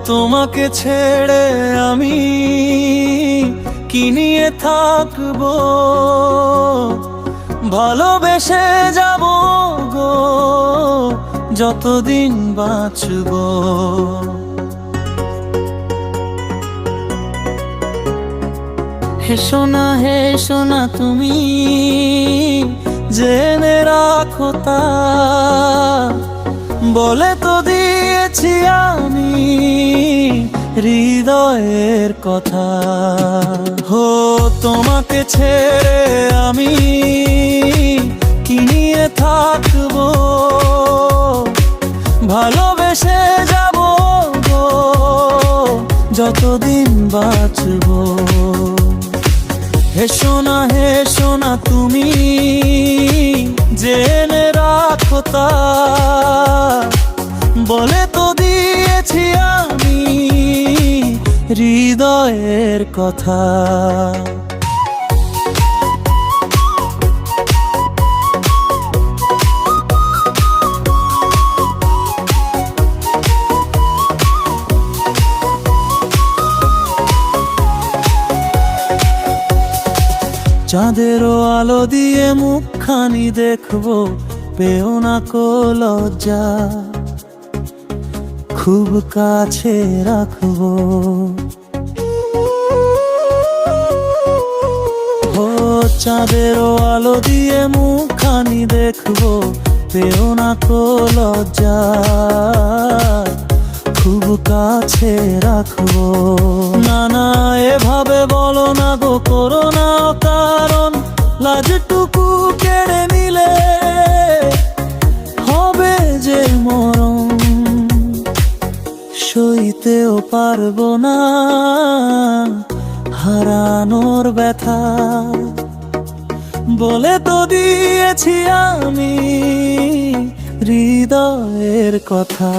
তোমাকে ছেড়ে আমি কি নিয়ে থাকবো, ভালোবেসে যাব গো যতদিন বাঁচবো। হেসো না হেসো না তুমি, জেনে রাখো তা, বলে তো দিয়েছি আমি হৃদয়ের কথা। হো তোমাকে ছেড়ে আমি কি নিয়ে থাকবো, ভালোবেসে যাব গো যতদিন বাঁচবো। হেসো না তুমি, জেনে রাখো তা, বলে তো দিয়েছি আমি হৃদয়ের কথা। চাঁদেরও আলো দিয়ে মুখখানি দেখবো, পেও না কো লজ্জা, খুব কাছে রাখবো। ও চাঁদেরও আলো দিয়ে মুখখানি দেখবো, পেও না কো লজ্জা, খুব কাছে রাখবো। না না এভাবে বলো না গো, করো না কারণ লাজটুকু কেড়ে নিলে হবে যে মরণ, সইতেও পারবো না হারানোর ব্যথা, বলে তো দিয়েছি আমি হৃদয়ের কথা।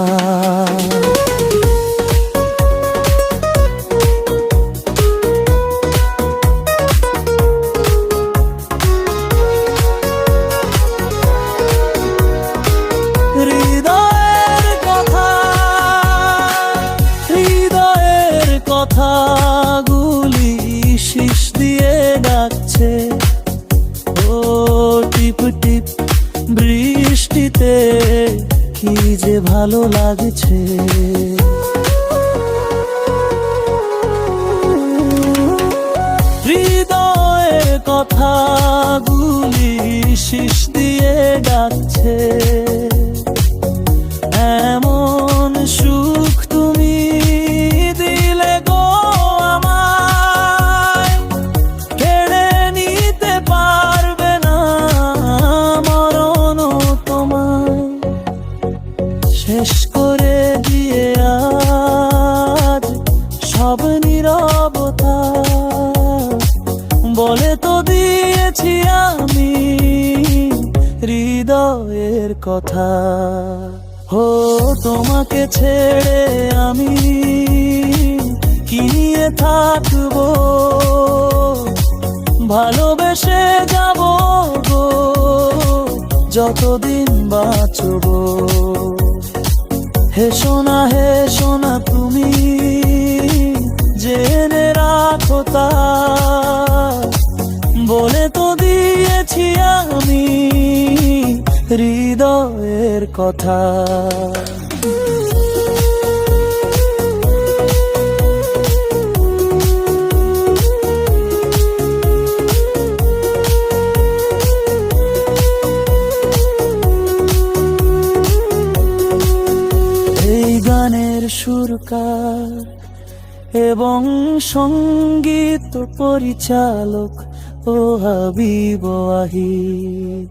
কথাগুলি শীষ দিয়ে ডাকছে, ও টিপ টিপ বৃষ্টিতে কি যে ভালো লাগছে। হৃদয়ের কথাগুলি শীষ দিয়ে ডাকছে, এমন সুখ তুমি দিলে গো আমায়, কেড়ে নিতে পারবে না মরণ তোমায়। শেষ করে দিয়ে আজ সব নীরবতা, বলে তো দিয়েছি আমি হৃদয়ের কথা। হো তোমাকে ছেড়ে আমি কি নিয়ে থাকবো, ভালোবেসে যাব গো যতদিন বাঁচবো। হেসো না তুমি, জেনে রাখো তা, বলে তো দিয়েছি আমি হৃদয়ের কথা। এই গানের সুরকার এবং সঙ্গীত পরিচালক ও হাবিব ওয়াহিদ।